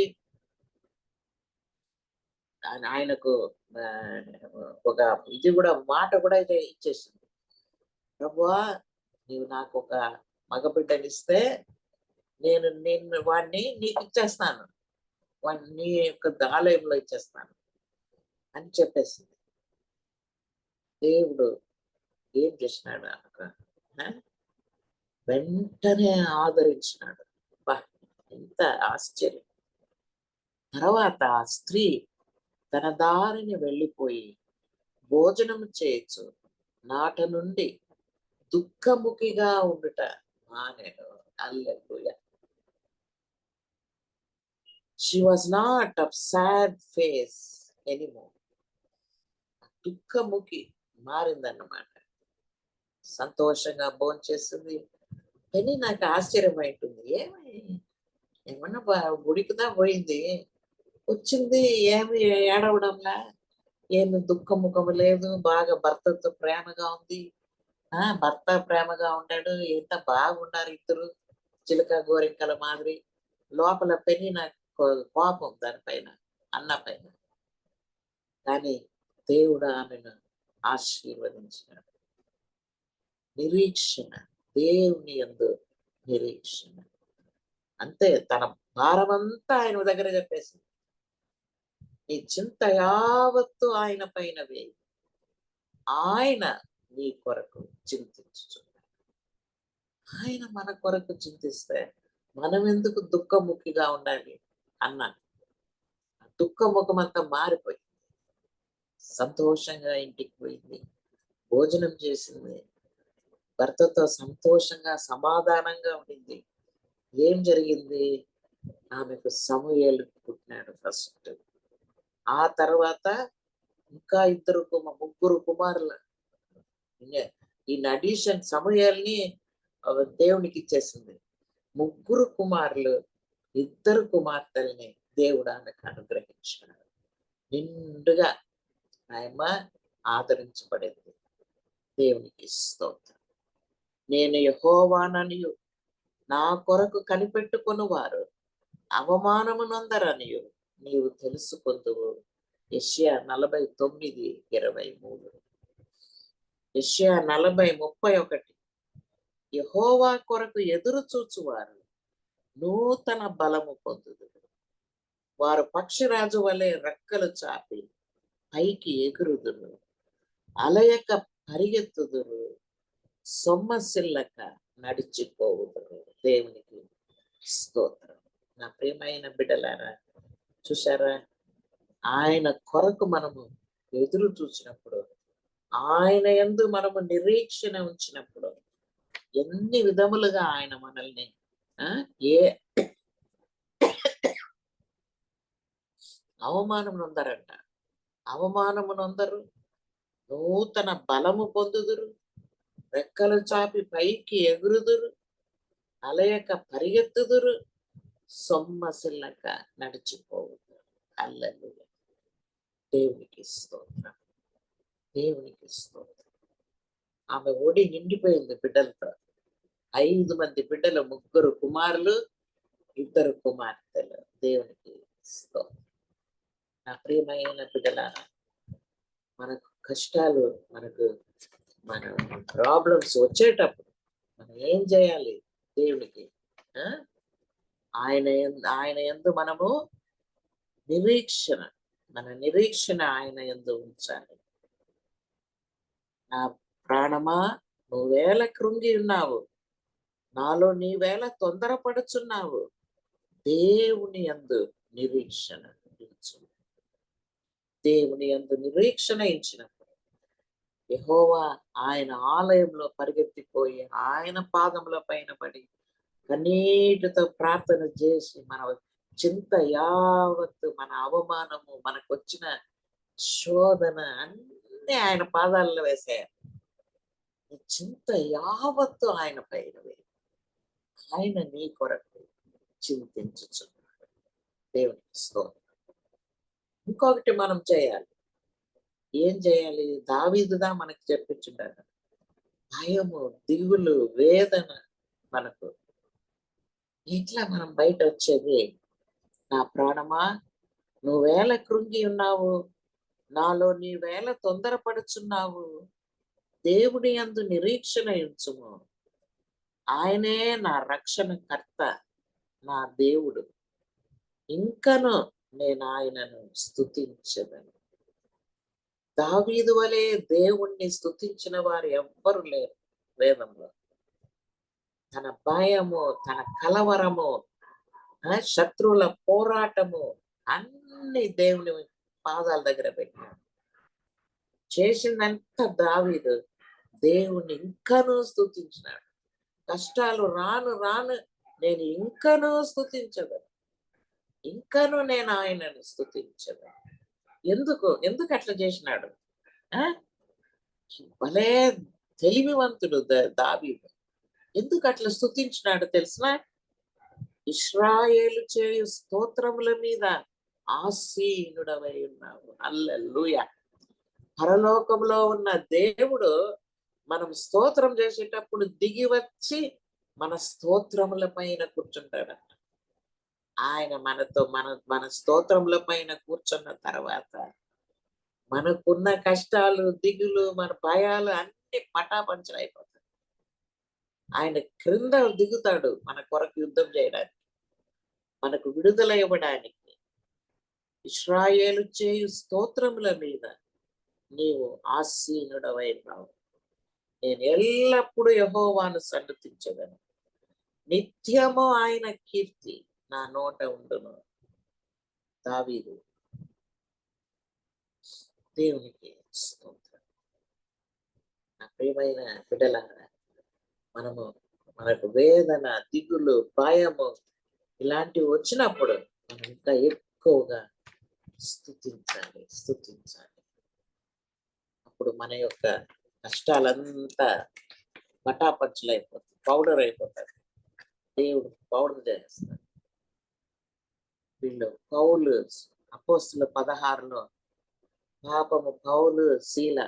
ఆయనకు ఒక ఇది కూడా మాట కూడా ఇచ్చేసింది. ప్రభువా, నీవు నాకు ఒక మగబిడ్డనిస్తే నేను వాడిని నీకు ఇచ్చేస్తాను, వాడిని నీ యొక్క ఆలయంలో ఇచ్చేస్తాను అని చెప్పేసింది. దేవుడు ఏం చేసినాడు? వెంటనే ఆదరించినాడు. ఎంత ఆశ్చర్యం. తర్వాత ఆ స్త్రీ తన దారిని వెళ్ళిపోయి భోజనం చేయొచ్చు నాట నుండి దుఃఖముఖిగా ఉండుట మానెను. హల్లెలూయా. She was not of sad face anymore. దుఃఖముఖి మారిందన్నమాట. సంతోషంగా భోంచేస్తుంది. కానీ నాకు ఆశ్చర్యం అవుతుంది, ఏమన్నా గుడికిదా పోయింది, వచ్చింది, ఏమి ఏడవడంలా, ఏమి దుఃఖముఖము లేదు, బాగా భర్తతో ప్రేమగా ఉంది. భర్త ప్రేమగా ఉంటాడు, ఎంత బాగున్నారు ఇద్దరు, చిలక గోరింకల మాదిరి. లోపల పెని నాకు కోపం దానిపైన, అన్న పైన. కానీ దేవుడు ఆమెను ఆశీర్వదించినాడు. నిరీక్షణ, దేవుని యందు నిరీక్షణ. అంతే, తన భారమంతా ఆయన దగ్గర చెప్పేసింది. నీ చింత యావత్తు ఆయన పైన వేయి, ఆయన నీ కొరకు చింతించుచున్నాడు. ఆయన మన కొరకు చింతిస్తే మనం ఎందుకు దుఃఖముఖిగా ఉండాలి? అన్న దుఃఖముఖం అంతా మారిపోయింది. సంతోషంగా ఇంటికి పోయింది, భోజనం చేసింది, భర్తతో సంతోషంగా సమాధానంగా ఉండింది. ఏం జరిగింది? ఆమెకు సమూయేలు పుట్టినాడు ఫస్ట్. ఆ తర్వాత ఇంకా ముగ్గురు కుమారులు. ఇన్ అడిషన్ సమూయేల్ని దేవునికి ఇచ్చేసింది. ముగ్గురు కుమారులు, ఇద్దరు కుమార్తెల్ని దేవుడు ఆమెకు అనుగ్రహించాడు. నిండుగా ఆయమ్మ ఆదరించబడింది. దేవునికి స్తోత్రం. నేను యెహోవాననియు నా కొరకు కనిపెట్టుకుని వారు అవమానము నొందరనియు నీవు తెలుసుకొందువు. యెషయా 49:23. యెషయా 40:31. యెహోవా కొరకు ఎదురు చూచువారు నూతన బలము పొందుదురు. వారు పక్షిరాజు వలె రెక్కలు చాపి పైకి ఎగురుదురు, అలయక పరిగెత్తుదురు, సొమ్మసిల్లక నడిచిపోవుదురు. దేవునికి స్తోత్రం. నా ప్రియమైన బిడ్డలారా, చూసారా, ఆయన కొరకు మనము ఎదురు చూసినప్పుడు, ఆయన యందు మనము నిరీక్షణ ఉంచినప్పుడు, ఎన్ని విధములుగా ఆయన మనల్ని ఏ అవమానం నొందరంట. అవమానము నొందరు, నూతన బలము పొందుదురు, రెక్కలు చాపి పైకి ఎగురుదురు, అలయక పరిగెత్తుదురు, సొమ్మసిల్లక నడిచిపోవుదురు. హల్లెలూయా. దేవునికి స్తోత్రం, దేవునికి స్తోత్రం. ఆమె ఒడి నిండిపోయింది బిడ్డలతో. 5 మంది బిడ్డలు, 3 కుమారులు, 2 కుమార్తెలు. దేవునికి స్తోత్రం. నా ప్రియమైన బిడ్డలారా, మనకు కష్టాలు, మన ప్రాబ్లమ్స్ వచ్చేటప్పుడు మనం ఏం చేయాలి? దేవునికి ఆయన యందు మనము నిరీక్షణ, మన నిరీక్షణ ఆయన యందు ఉంచాలి. నా ప్రాణమా, నువ్వేళ కృంగి ఉన్నావు, నాలో నీవేళ తొందరపడుచున్నావు, దేవుని యందు నిరీక్షణ ఉంచు. దేవుని యందు నిరీక్షణ ఇచ్చినప్పుడు యెహోవా ఆయన ఆలయంలో పరిగెత్తిపోయి ఆయన పాదముల పైన పడి కన్నీటితో ప్రార్థన చేసి, మన చింత యావత్తు, మన అవమానము, మనకొచ్చిన శోధన అన్ని ఆయన పాదాలలో వేసారు. చింత యావత్తు ఆయన పైన వేయి. ఆయన నీ కొరకు చింతించుచున్నాడు. దేవునికి స్తోత్రం. ఇంకొకటి మనం చేయాలి. ఏం చేయాలి? దావీదుగా మనకి చెప్పించుంటారు. భయము, దిగులు, వేదన మనకు ఇట్లా మనం బయట వచ్చేది. నా ప్రాణమా, నువ్వేళ కృంగి ఉన్నావు, నాలో నీవేళ తొందరపడుచున్నావు, దేవుని యందు నిరీక్షణ ఉంచుము. ఆయనే నా రక్షణకర్త, నా దేవుడు, ఇంకను నేను ఆయనను స్తుతించదను. దావీదు వలె దేవుణ్ణి స్తుతించిన వారు ఎవ్వరు లేరు వేదంలో. తన భయము, తన కలవరము, శత్రువుల పోరాటము అన్ని దేవుని పాదాల దగ్గర పెట్టాడు. చేసిందంత దావీదు దేవుణ్ణి ఇంకనూ స్తుతించినాడు. కష్టాలు రాను రాను నేను ఇంకనూ స్తుతించదను, ఇంకనూ నేను ఆయనను స్తుతించదను. ఎందుకు అట్లా చేసినాడు? భలే తెలివివంతుడు దావీదు. ఎందుకు అట్లా స్తుతించినాడు తెలుసా? ఇశ్రాయేలు చేయు స్తోత్రముల మీద ఆసీనుడవై ఉన్నావు. హల్లెలూయా. పరలోకంలో ఉన్న దేవుడు మనం స్తోత్రం చేసేటప్పుడు దిగి వచ్చి మన స్తోత్రముల పైన కూర్చుంటాడట. ఆయన మన స్తోత్రముల పైన కూర్చున్న తర్వాత మనకున్న కష్టాలు, దిగులు, మన భయాలు అన్ని పటాపంచలైపోతాయి. ఆయన క్రింద దిగుతాడు మన కొరకు యుద్ధం చేయడానికి, మనకు విడుదల ఇవ్వడానికి. ఇశ్రాయేలు చేయు స్తోత్రముల మీద నీవు ఆసీనుడవైనావు. నేను ఎల్లప్పుడూ యెహోవాను సన్నుతించెదను, నిత్యము ఆయన కీర్తి నా నోట ఉండును. దావీదు. దేవునికి స్తోత్రం. నా ప్రియమైన బిడ్డలారా, మనకు వేదన, దిగులు, భయము ఇలాంటివి వచ్చినప్పుడు మనం ఇంకా ఎక్కువగా స్తుతించాలి. అప్పుడు మన యొక్క కష్టాలంతా పటాపంచలైపోతాయి, పౌడర్ అయిపోతాయి. దేవుడు పౌడర్ చేస్తాడు. వీళ్ళు పౌలు అపోస్తుల 16లో పాపము పౌలు, శీల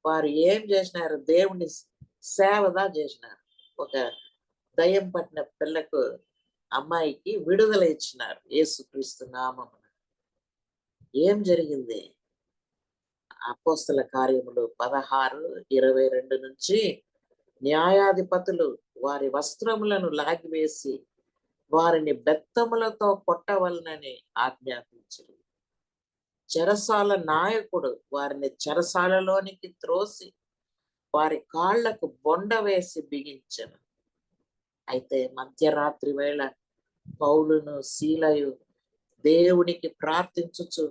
వారు ఏం చేసినారు? దేవుని సేవదా చేసినారు. ఒక దయ్యం పట్టిన పిల్లకు, అమ్మాయికి విడుదల ఇచ్చినారు యేసుక్రీస్తు నామమున. ఏం జరిగింది? అపోస్తుల కార్యములు 16:22 నుంచి, న్యాయాధిపతులు వారి వస్త్రములను లాగివేసి వారిని బెత్తములతో కొట్టవలనని ఆజ్ఞాపించారు. చెరసాల నాయకుడు వారిని చెరసాలలోనికి త్రోసి వారి కాళ్లకు బొండ వేసి బిగించెను. అయితే మధ్యరాత్రి వేళ పౌలును, శీలయు దేవునికి ప్రార్థించుచు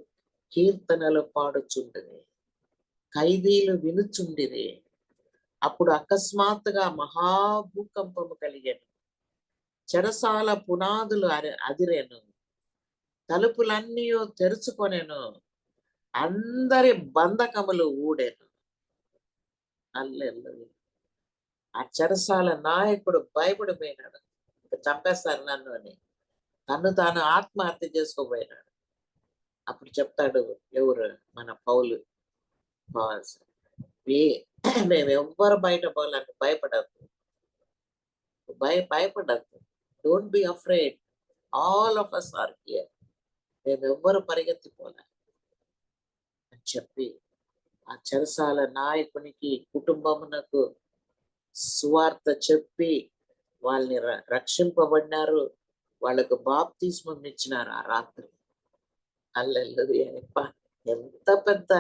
కీర్తనలు పాడుచుండిరి, ఖైదీలు వినుచుండిరి. అప్పుడు అకస్మాత్తుగా మహాభూకంపము కలిగాను, చెరసాల పునాదులు అదిరెను, తలుపులన్నీ తెరుచుకొనెను, అందరి బంధకములు ఊడెను. హల్లెలూయా. ఆ చెరసాల నాయకుడు భయపడిపోయినాడు, ఇంకా చంపేస్తారు నన్ను అని. తను తాను ఆత్మహత్య చేసుకోబోయినాడు. అప్పుడు చెప్తాడు ఎవరు, మన పౌలు, మేము ఎవ్వరు బయట పోవాలని భయపడద్దు, భయపడద్దు, don't be afraid, all of us are here, మేము ఎవ్వరు పరిగెత్తిపోలే అని చెప్పి ఆ చెరసాల నాయకునికి కుటుంబమునకు సువార్త చెప్పి వాళ్ళని రక్షింపబడినారు. వాళ్ళకు బాప్తిస్మం ఇచ్చినారు ఆ రాత్రి. హల్లెలూయా. ఎంత పెద్ద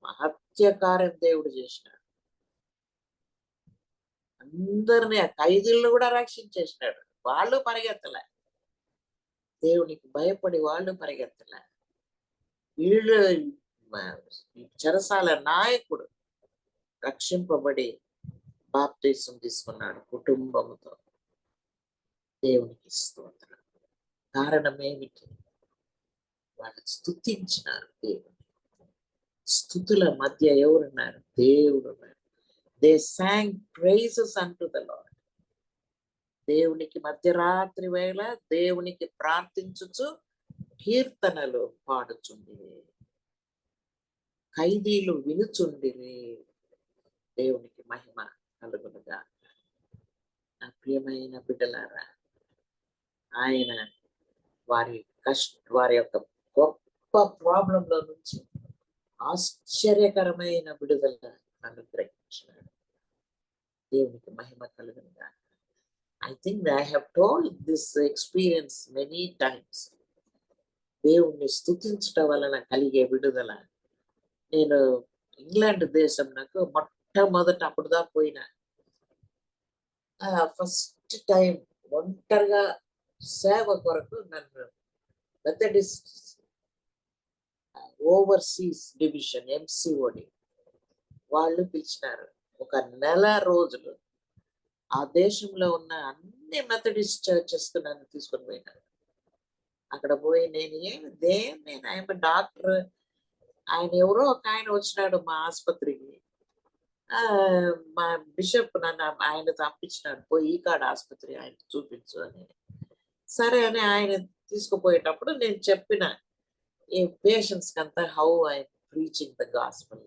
మహత్యకార్యం దేవుడు చేసినాడు. అందరినీ ఆ ఖైదీలను కూడా రక్షించేసినాడు. వాళ్ళు పరిగెత్తలే, దేవునికి భయపడి వాళ్ళు పరిగెత్తలే. వీళ్ళు చెరసాల నాయకుడు రక్షింపబడి బాప్తిసం తీసుకున్నాడు కుటుంబంతో. దేవునికి స్తోత్రం. కారణం ఏమిటి? వాళ్ళు స్తుతించినారు దేవుని. స్తుతుల మధ్య ఎవరున్నారు? దేవుడు ఉన్నారు. They song prices unto the lord. దేవునికి మధ్యరాత్రి వేళ దేవునికి ప్రార్థించుచు కీర్తనలు పాడుచుండిరి, ఖైదీలు వినుచుండిరి. దేవునికి మహిమ కలుగునుగా. నా ప్రియమైన బిడ్డలారా, ఆయన వారి యొక్క గొప్ప ప్రాబ్లంలో నుంచి ఆశ్చర్యకరమైన విడుదల అనుగ్రహించినాడు. దేవునికి మహిమ కలుగునుగా. I think I have told this experience many times. దేవుణ్ణి స్తుతించడం వలన కలిగే విడుదల. నేను ఇంగ్లాండ్ దేశం నాకు మొట్టమొదట అప్పుడుదా పోయినా, ఫస్ట్ టైం ఒంటరిగా సేవ కొరకు నన్ను మెథడిస్ట్ ఓవర్సీస్ డివిజన్ ఎంసీఓడి వాళ్ళు పిలిచినారు. ఒక నెల రోజులు ఆ దేశంలో ఉన్న అన్ని మెథడిస్ట్ చర్చెస్ నన్ను తీసుకొని పోయినారు. అక్కడ పోయి నేను ఆయన డాక్టర్, ఆయన ఎవరో ఒక ఆయన వచ్చినాడు మా ఆసుపత్రికి. మా బిషప్ నన్ను ఆయన పంపించినాడు, పోయి ఈ కాడ ఆసుపత్రి ఆయన చూపించు అని. సరే అని ఆయన తీసుకుపోయేటప్పుడు నేను చెప్పిన ఈ పేషెంట్స్ కంతా how I preaching the gospel,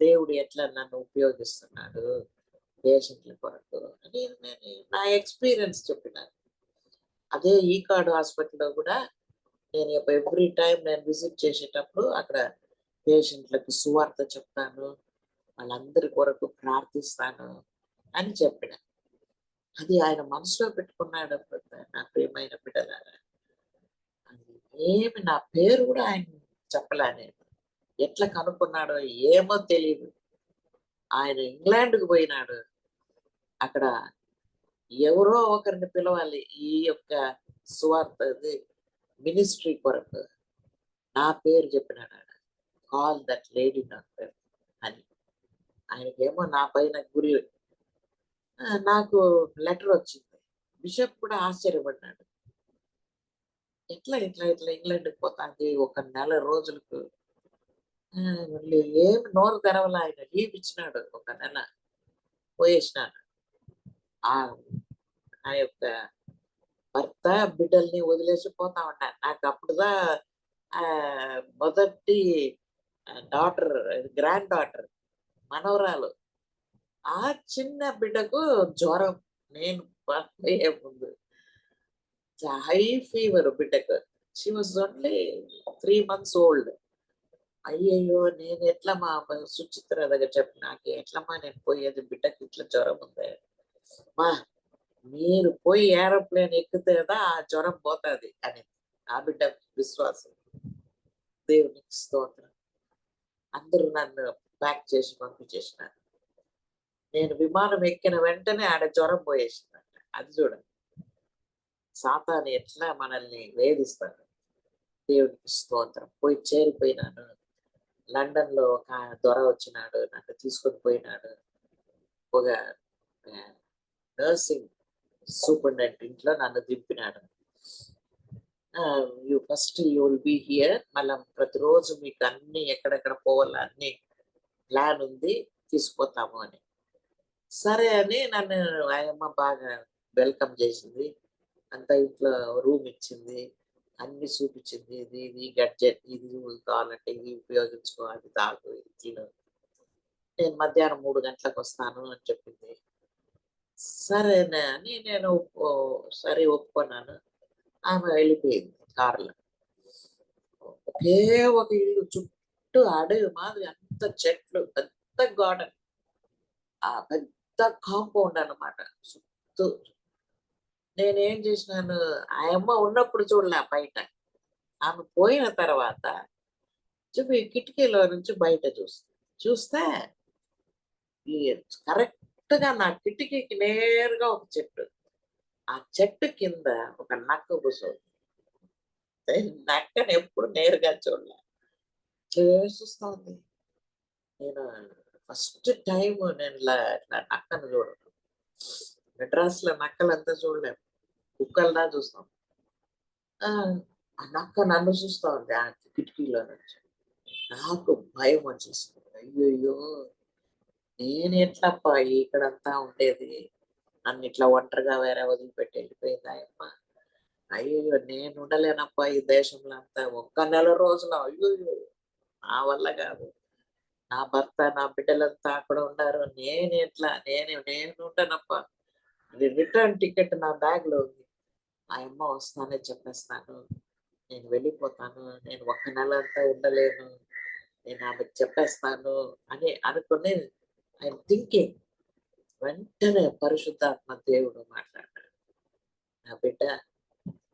దేవుడు ఎట్లా నన్ను ఉపయోగిస్తున్నాడు పేషెంట్ల కొరకు అని నేను నా ఎక్స్పీరియన్స్ చెప్పినాను. అదే ఈ కార్డు హాస్పిటల్లో కూడా నేను ఎవ్రీ టైం నేను విజిట్ చేసేటప్పుడు అక్కడ పేషెంట్లకు సువార్త చెప్తాను, వాళ్ళందరి కొరకు ప్రార్థిస్తాను అని చెప్పిన. అది ఆయన మనసులో పెట్టుకున్నాడు. నా ప్రియమైన బిడ్డలారా, నా పేరు కూడా ఆయన చెప్పలే. నేను ఎట్లా కనుక్కున్నాడో ఏమో తెలియదు. ఆయన ఇంగ్లాండ్కి పోయినాడు, అక్కడ ఎవరో ఒకరిని పిలవాలి ఈ యొక్క సువార్త మినిస్ట్రీ కొరకు. నా పేరు చెప్పినాడు ఆయన, కాల్ దట్ లేడీ డాక్టర్ అని. ఆయనకేమో నా పైన గురి. నాకు లెటర్ వచ్చింది. బిషప్ కూడా ఆశ్చర్యపడ్డాడు, ఎట్లా ఇట్లా ఇట్లా ఇంగ్లాండ్కి పోతాంది ఒక నెల రోజులకు. ఏమి నోరు తెరవల. ఆయన లీవ్ ఇచ్చినాడు, ఒక నెల పోయేసినాడు. ఆ యొక్క భర్త బిడ్డల్ని వదిలేసి పోతా ఉంటాను. నాకు అప్పుడుదా మొదటి డాటర్, గ్రాండ్ డాటర్, మనవరాలు. ఆ చిన్న బిడ్డకు జ్వరం. నేను పోయే ముందు హై ఫీవర్ బిడ్డకు. She was only 3 months old. అయ్యయ్యో, నేను ఎట్లా మా సుచిత్ర దగ్గర చెప్పి, నాకు ఎట్లమ్మా నేను పోయేది, బిడ్డకి ఇట్లా జ్వరం ఉంది. మా మీరు పోయి ఏరోప్లేన్ ఎక్కుతేదా ఆ జ్వరం పోతుంది అని ఆ బిడ్డ విశ్వాసం. దేవునికి స్తోత్రం. అందరూ నన్ను ప్యాక్ చేసి పంపించేసినారు. నేను విమానం ఎక్కిన వెంటనే ఆడ జ్వరం పోయేసిందంట. అది చూడండి, సాతాను ఎట్లా మనల్ని వేధిస్తాడు. దేవునికి స్తోత్రం. పోయి చేరిపోయినాను. లండన్‌లో ఒక దొర వచ్చినాడు. నన్ను తీసుకొని పోయినాడు. ఒక నర్సింగ్ సూపరింటెండెంట్ ఇంట్లో నన్ను దింపినాడు. You will be here. మళ్ళా ప్రతిరోజు మీకు అన్ని ఎక్కడెక్కడ పోవాలో అన్ని ప్లాన్ ఉంది, తీసుకుపోతాము అని. సరే అని నన్ను ఆయమ్మ బాగా వెల్కమ్ చేసింది. అంతా ఇంట్లో రూమ్ ఇచ్చింది. అన్ని చూపించింది. ఇది ఇది గడ్జెట్, ఇది కావాలంటే ఇది ఉపయోగించుకో, అది తాగు, ఇది తిను. నేను మధ్యాహ్నం 3 గంటలకు వస్తాను అని చెప్పింది. సరేనా అని నేను సరే ఒప్పుకున్నాను. ఆమె వెళ్ళిపోయింది కారులో. ఒకే ఒక ఇల్లు, చుట్టూ అడవి మాదిరి, అంత చెట్లు, పెద్ద గార్డెన్. ఆ పెద్ద కాంపౌండ్ అన్నమాట చుట్టూ. నేనేం చేసినాను, ఆ అమ్మ ఉన్నప్పుడు చూడలే బయట. ఆమె పోయిన తర్వాత చెప్పి కిటికీలో నుంచి బయట చూస్తే ఈ కరెక్ట్ గా నా కిటికీకి నేరుగా ఒక చెట్టు. ఆ చెట్టు కింద ఒక నక్క కూర్చోంది. నక్కని ఎప్పుడు నేరుగా చూడలే. చూస్తా ఉంది. నేను ఫస్ట్ టైం నేను ఇట్లా నక్కను చూడడం. మెడ్రాస్ లో నక్కలంతా చూడలేము, కుక్కల్లా చూస్తాం. ఆ ఆ నక్క నన్ను చూస్తా ఉంది ఆ కిటికీలో నుంచి. నాకు భయం వచ్చేసింది. అయ్యయ్యో! నేను ఎట్లప్పా ఇక్కడంతా ఉండేది? నన్ను ఇట్లా ఒంటరిగా వేరే వదిలిపెట్టి వెళ్ళిపోయింది ఆయమ్మ. అయ్యయ్యో! నేను ఉండలేనప్పా ఈ దేశంలో అంతా. ఒక్క నెల రోజులు అయ్యయ్యో! నా వల్ల కాదు. నా భర్త, నా బిడ్డలంతా అక్కడ ఉన్నారు. నేను ఉంటానప్పా. రిటర్న్ టికెట్ నా బ్యాగ్‌లో ఉంది. ఆయమ్మ వస్తానే చెప్పేస్తాను. నేను వెళ్ళిపోతాను. నేను ఒక్క నెల అంతా ఉండలేను. నేను ఆమెకు చెప్పేస్తాను అని అనుకుని ఐయామ్ థింకింగ్. వెంటనే పరిశుద్ధాత్మ దేవుడు మాట్లాడాడు. నా బిడ్డ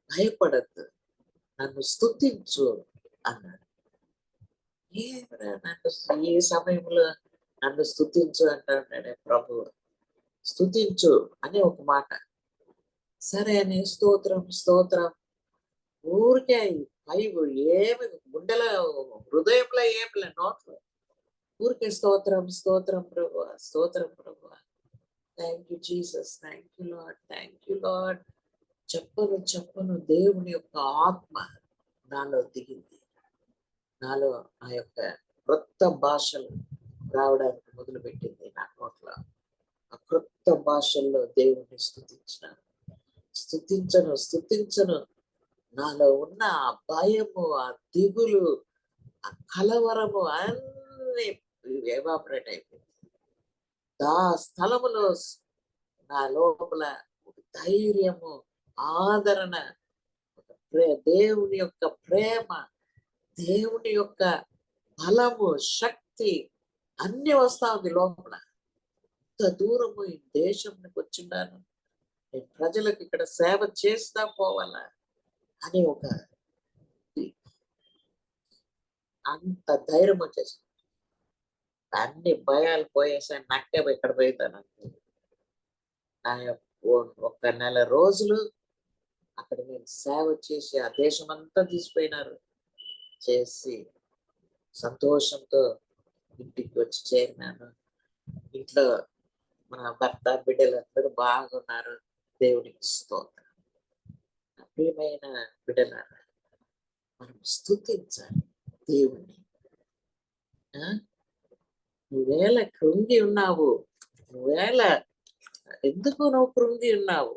భయపడొద్దు. నన్ను స్తుతించు అన్నాడు. ఏమిరా ఈ సమయంలో నన్ను స్తుతించు అంటున్నాడే ప్రభువు. స్తుతించు అని ఒక మాట. సరే అని స్తోత్రం, స్తోత్రం. ఊరికే పైవు ఏమి గుండెలో, హృదయంలో ఏమి లే, నోట్లో. ఊరికే స్తోత్రం, స్తోత్రం ప్రభువా, స్తోత్రం ప్రభువా. Thank you Jesus, thank you lord, thank you lord. చెప్పను దేవుని యొక్క ఆత్మ నాలో దిగింది. నాలో ఆ యొక్క క్రొత్త భాషలు రావడానికి మొదలుపెట్టింది నా నోట్లో. ఆ క్రొత్త భాషల్లో దేవుణ్ణి స్తుతించను. నాలో ఉన్న ఆ భయము, ఆ దిగులు, ఆ కలవరము అన్నీ ఎవాపరేట్ అయిపోయింది. ఆ స్థలములో నా లోపల ఒక ధైర్యము, ఆదరణ, దేవుని యొక్క ప్రేమ, దేవుని యొక్క బలము, శక్తి అన్ని వస్తా ఉంది లోపల. ఇంత దూరము ఈ దేశంకి వచ్చిన్నాను, నేను ప్రజలకు ఇక్కడ సేవ చేస్తా పోవాలా అని ఒక అంత ధైర్యం వచ్చేసింది. అన్ని భయాలు పోయేసాయి. నక్కే ఇక్కడ పోయితాను. నా ఒక్క నెల రోజులు అక్కడ నేను సేవ చేసి ఆ దేశం అంతా తీసిపోయినారు. చేసి సంతోషంతో ఇంటికి వచ్చి చేరినాను. ఇంట్లో మన భర్త, బిడ్డలందరూ బాగున్నారు. దేవునికి స్తోత్రం. ప్రియమైన బిడ్డలారా, మనం స్తుతించాలి దేవుణ్ణి. నువ్వేళ కృంగి ఉన్నావు, ఎందుకు నువ్వు కృంగి ఉన్నావు?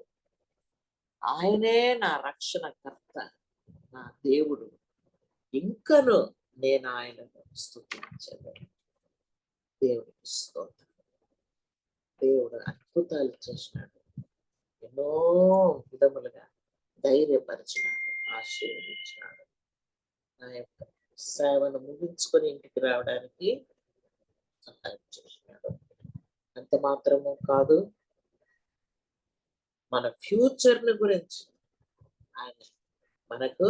ఆయనే నా రక్షణకర్త, నా దేవుడు. ఇంకను నేను ఆయనను స్తుతించగలను. దేవునికి స్తోత్రం. దేవుడు అద్భుతాలు చేసినాడు. ఎన్నో విధములుగా ధైర్యపరిచినాడు, ఆశీర్వదించినాడు. నా యొక్క సేవను ముగించుకొని ఇంటికి రావడానికి సహాయం చేసినాడు. అంత మాత్రము కాదు, మన ఫ్యూచర్ ని గురించి ఆయన మనకు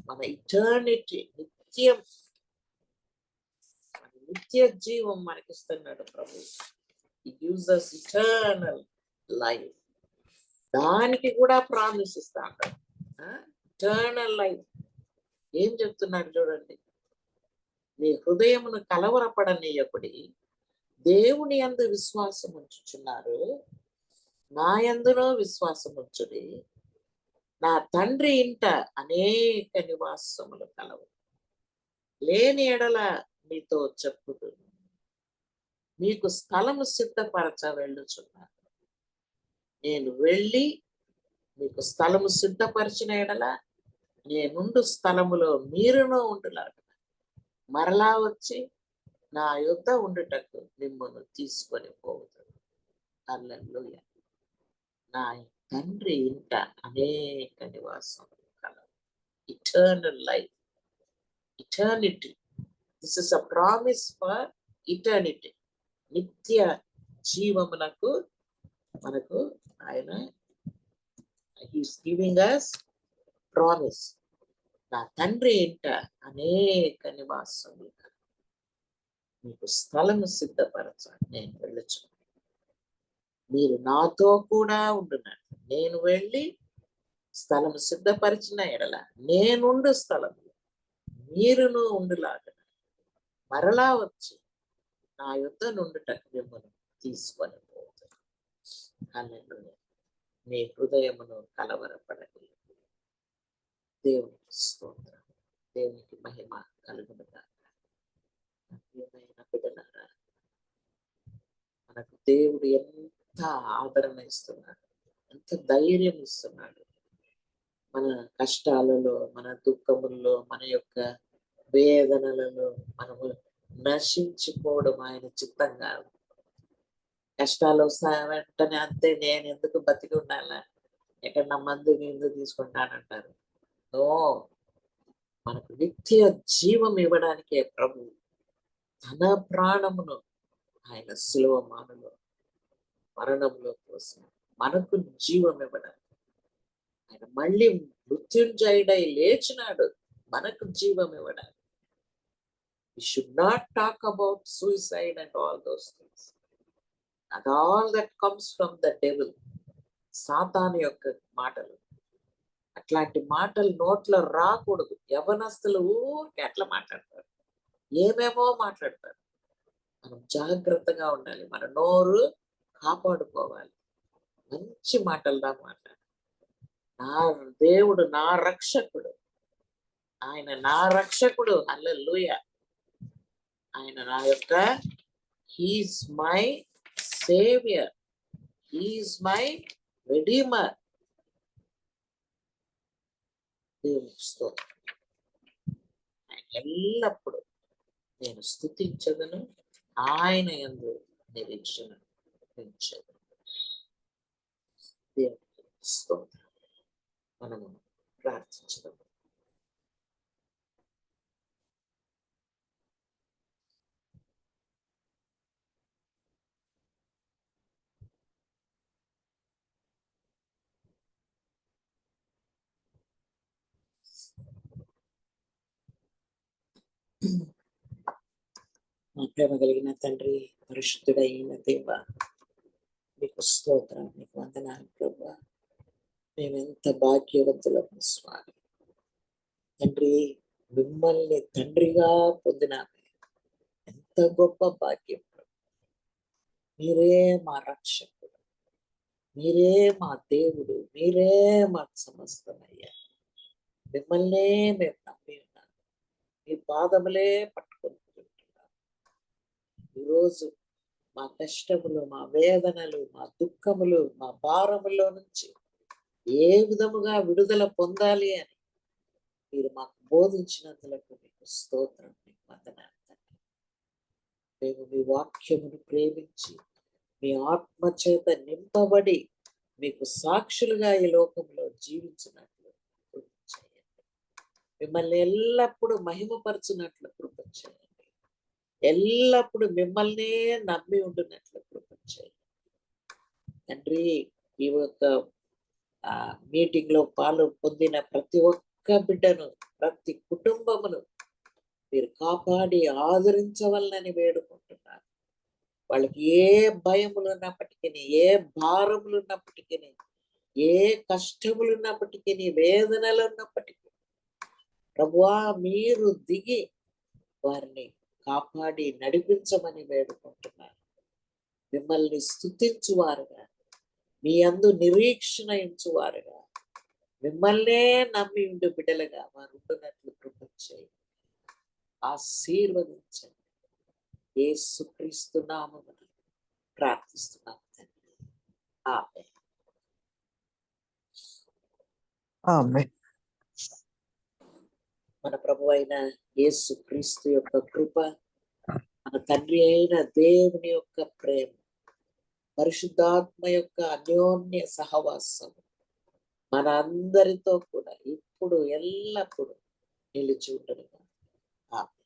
మన ఇటర్నిటీ, నిత్య జీవం మనకిస్తున్నాడు ప్రభు. He gives us eternal life. దానికి కూడా ప్రామిస్ ఇస్తాడు. Eternal life. ఏం చెప్తున్నాడు చూడండి, నీ హృదయమును కలవరపడనీయకుడి, దేవుని యందు విశ్వాసం ఉంచుచున్నారు, నా యందునో విశ్వాసం ఉంచుడి, నా తండ్రి ఇంట అనేక నివాసములు కలవు, లేని ఎడల మీతో చెప్పుదు, మీకు స్థలము సిద్ధపరచ వెళ్ళుచున్నాను. నేను వెళ్ళి మీకు స్థలము సిద్ధపరిచిన ఎడల నేనుండు స్థలములో మీరును ఉండులాగా మరలా వచ్చి నా యొద్ద ఉండుటకు మిమ్మల్ని తీసుకొని పోవుతాను. హల్లెలూయా. నా తండ్రి ఇంట అనేక నివాసములు కలవు. Eternal life, eternity. This is a promise for eternity. నిత్య జీవమునకు మనకు ఆయన హీస్ గివింగ్ us ప్రామిస్. నా తండ్రి ఇంట అనేక నివాసములు కలవు. మీకు స్థలము సిద్ధపరచాలి, నేను వెళ్ళొచ్చు, మీరు నాతో కూడా ఉండున్నారు. నేను వెళ్ళి స్థలము సిద్ధపరిచిన ఎడల నేనుండు స్థలము మీరును ఉండులాగా మరలా వచ్చి నా యొద్ద నుండుటకు మిమ్మల్ని తీసుకొని పోతాను. హల్లెలూయా. మీ హృదయమును కలవరపడని. దేవునికి స్తోత్రం, దేవునికి మహిమ కలుగునుగాక. ప్రియమైన బిడ్డలారా, మనకు దేవుడు ఎంత ఆదరణ ఇస్తున్నాడు, ఎంత ధైర్యం ఇస్తున్నాడు. మన కష్టాలలో, మన దుఃఖముల్లో, మన యొక్క వేదనలలో మనము నశించిపోవడం ఆయన చిత్తంగా. కష్టాలు వస్తాయి వెంటనే అంతే, నేను ఎందుకు బతికి ఉండాలా, ఎక్కడ నా మందు ఎందుకు తీసుకుంటానంటారు. ఓ, మనకు నిత్య జీవం ఇవ్వడానికే ప్రభు తన ప్రాణమును ఆయన శిలువ మరణంలో కోసం మనకు జీవం ఇవ్వడానికి. ఆయన మళ్ళీ మృత్యుంజయుడై లేచినాడు మనకు జీవం ఇవ్వడానికి. We should not talk about suicide and all those things. And all that comes from the devil. సాతాను యొక్క మాటలు, అట్లాంటి మాటలు నోట్లో రాకూడదు. యవనస్తులు ఊరికే అట్లా మాట్లాడతారు, ఏమేమో మాట్లాడతారు. మనం జాగ్రత్తగా ఉండాలి, మన నోరు కాపాడుకోవాలి, మంచి మాటలుగా మాట్లాడాలి. నా దేవుడు నా రక్షకుడు, ఆయన నా రక్షకుడు. హల్లెలూయా. ఆయన నా యొక్క he's my saviour, he's my redeemer. ఎల్లప్పుడు నేను స్తుతించదను, ఆయన యందు నిరీక్షణ ఉంచదను. దేవునికి స్తోత్రం. మనము ప్రార్థించడం. మా ప్రేమ కలిగిన తండ్రి, పరిశుద్ధుడైన దేవ, మీకు స్తోత్రం, మీకు వందనాలు ప్రభువా. మేమెంత భాగ్యవంతులము స్వామి. తండ్రి, మిమ్మల్ని తండ్రిగా పొందినామే ఎంత గొప్ప భాగ్యం. మీరే మా రక్షకుడు, మీరే మా దేవుడు, మీరే మా సమస్తమయ్యా. మిమ్మల్నే మేము నమ్మి ఉన్నాం, మీ పాదములే పట్టుకొని ఉంటున్నాం. ఈరోజు మా కష్టములు, మా వేదనలు, మా దుఃఖములు, మా భారములో నుంచి ఏ విధముగా విడుదల పొందాలి అని మీరు మాకు బోధించినందులకు మీకు స్తోత్రం, మీకు వందనాలు. మేము మీ వాక్యమును ప్రేమించి మీ ఆత్మ చేత నింపబడి మీకు సాక్షులుగా ఈ లోకంలో జీవించినట్లు కృప చేయండి. మిమ్మల్ని ఎల్లప్పుడూ మహిమపరచునట్లు కృప చేయండి. ఎల్లప్పుడూ మిమ్మల్నే నమ్మి ఉంటున్నట్లు కృప చేయండి. తండ్రి, ఈ యొక్క మీటింగ్ లో పాలు పొందిన ప్రతి ఒక్క బిడ్డను, ప్రతి కుటుంబమును మీరు కాపాడి ఆదరించవలనని వేడుకుంటున్నారు. వాళ్ళకి ఏ భయములు ఉన్నప్పటికీ, ఏ భారములు ఉన్నప్పటికీ, ఏ కష్టములు ఉన్నప్పటికీ, వేదనలు ఉన్నప్పటికీ ప్రభువా మీరు దిగి వారిని కాపాడి నడిపించమని వేడుకుంటున్నారు. మిమ్మల్ని స్తుతించువారుగా, మీ యందు నిరీక్షణ ఇంచువారుగా, మిమ్మల్నే నమ్మి ఉండు బిడ్డలుగా వారు ఉంటున్నట్లు కృప చేయి. ఆశీర్వదించండి. యేసుక్రీస్తు నామమున ప్రార్థిస్తున్నాం తండ్రి. ఆమేన్. ఆమేన్. మన ప్రభు అయిన యేసుక్రీస్తు యొక్క కృప, మన తండ్రి అయిన దేవుని యొక్క ప్రేమ, పరిశుద్ధాత్మ యొక్క అన్యోన్య సహవాసం మన అందరితో కూడా ఇప్పుడు ఎల్లప్పుడూ నిలిచి ఉండును. ఆమేన్.